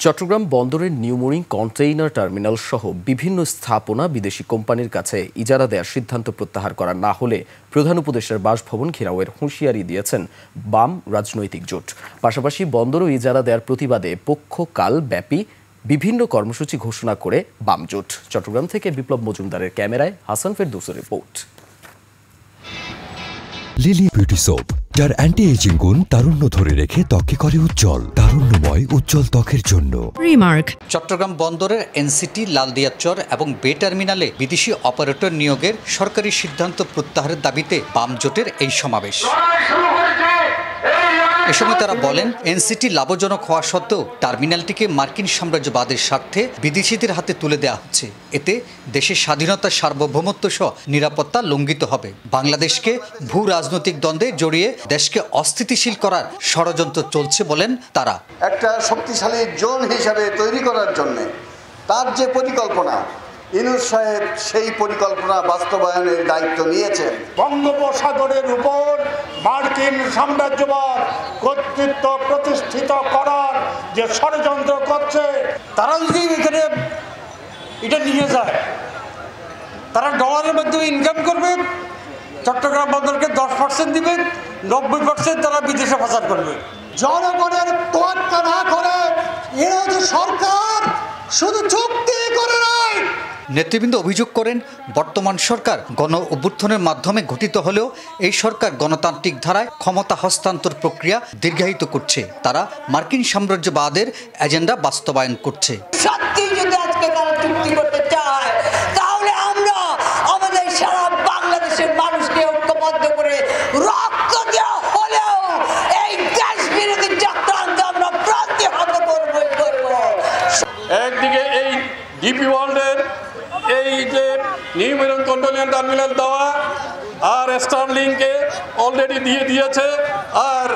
চট্টগ্রাম বন্দরের new mooring container terminal সহ বিভিন্ন স্থাপনা বিদেশি কোম্পানির কাছে ইজারা দেওয়ার সিদ্ধান্ত প্রত্যাহার করা না হলে প্রধান উপদেষ্টার বাসভবন ঘেরাওয়ের হুঁশিয়ারি দিয়েছেন বাম রাজনৈতিক জোট। পাশাপাশি বন্দর ও ইজারা দেওয়ার প্রতিবাদে পক্ষকাল ব্যাপী বিভিন্ন কর্মসূচি ঘোষণা করে বাম জোট। চট্টগ্রাম থেকে বিপ্লব মজুমদারের ক্যামেরায় হাসান ফেরদৌসের রিপোর্ট। লিলি বিউটি সোপ, যার অ্যান্টি এজিং গুণ তারুণ্য ধরে রেখে ত্বকে করে উজ্জ্বল, তারুণ্যময় উজ্জ্বল ত্বকের জন্য। রিমার্ক। চট্টগ্রাম বন্দরের এনসিটি, লালদিয়াচর এবং বে টার্মিনালে বিদেশি অপারেটর নিয়োগের সরকারি সিদ্ধান্ত প্রত্যাহারের দাবিতে বাম জোটের এই সমাবেশ। এ সময় তারা বলেন, এনসিটি লাভজনক হওয়া সত্ত্বেও টার্মিনালটিকে মার্কিন সাম্রাজ্যবাদের স্বার্থে বিদেশিদের হাতে তুলে দেওয়া হচ্ছে। এতে দেশের স্বাধীনতা, সার্বভৌমত্ব সহ নিরাপত্তা লঙ্ঘিত হবে। বাংলাদেশকে ভূ রাজনৈতিক দ্বন্দ্বে জড়িয়ে দেশকে অস্থিতিশীল করার ষড়যন্ত্র চলছে বলেন তারা। একটা শক্তিশালী জোন হিসাবে তৈরি করার জন্য তার যে পরিকল্পনা, ইউনূস সাহেব সেই পরিকল্পনা বাস্তবায়নের দায়িত্ব নিয়েছেন। বঙ্গোপসাগরের উপর মার্কিন সাম্রাজ্যবাদ কর্তৃত্ব প্রতিষ্ঠিত করার যে ষড়যন্ত্র করছে, তারা যদি এখানে এটা নিয়ে যায়, তারা ডলারের মাধ্যমে ইনকাম করবে, চট্টগ্রাম বন্দরকে 10% দিবে, 90% তারা বিদেশে পাচার করবে। জনগণের তোয়াক্কা না করে এরা যে সরকার শুধু চুক্তি করে নাই। নেতৃবৃন্দ অভিযোগ করেন, বর্তমান সরকার গণ অভ্যুত্থানের মাধ্যমে গঠিত হলেও এই সরকার গণতান্ত্রিক ধারায় ক্ষমতা হস্তান্তর প্রক্রিয়া দীর্ঘায়িত করছে। তারা মার্কিন সাম্রাজ্যবাদের এজেন্ডা বাস্তবায়ন করছে। সত্যি যদি আজকে তারা চুক্তি করতে চায়, তাহলে আমরা আমাদের সারা বাংলাদেশের মানুষকে ঐক্যবদ্ধ করে রক্ত দেওয়া হলেও এই দেশ বিরোধী চক্রান্ত আমরা প্রতিহত করব। একদিকে এই ডিপি ওয়ার্ল্ডের এই যে নিউ মরিন কন্টেইনার টার্মিনাল দেওয়া, আর স্টারলিংকে অলরেডি দিয়ে দিয়েছে, আর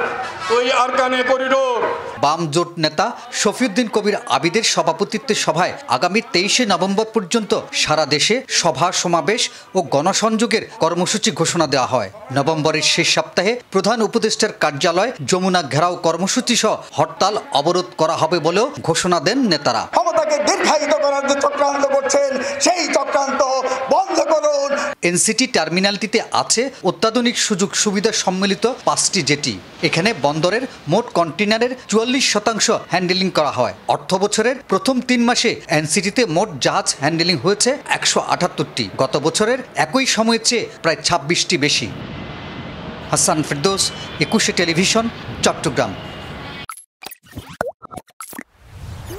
ওই আরকানে করিডোর। বাম জোট নেতা শফিউদ্দিন কবির আবিদের সভাপতিত্বে সভায় আগামী 23শে নভেম্বর পর্যন্ত সারা দেশে সভা, সমাবেশ ও গণসংযোগের কর্মসূচি ঘোষণা দেওয়া হয়। নভেম্বরের শেষ সপ্তাহে প্রধান উপদেষ্টার কার্যালয় যমুনা ঘেরাও কর্মসূচি সহ হরতাল অবরোধ করা হবে বলেও ঘোষণা দেন নেতারা। ক্ষমতাকে দীর্ঘায়িত করার যে চক্রান্ত করছেন, সেই চক্রান্ত বন্ধ করুন। এনসিটি টার্মিনালটিতে আছে অত্যাধুনিক সুযোগ সুবিধা সম্মিলিত 5টি জেটি। এখানে বন্দরের মোট কন্টেইনারের 44% হ্যান্ডেলিং করা হয়। অর্থ বছরের প্রথম 3 মাসে এনসিটিতে মোট জাহাজ হ্যান্ডেলিং হয়েছে 178টি। গত বছরের একই সময়ের চেয়ে প্রায় 26টি বেশি। হাসান ফেরদৌস, 21শে টেলিভিশন, চট্টগ্রাম।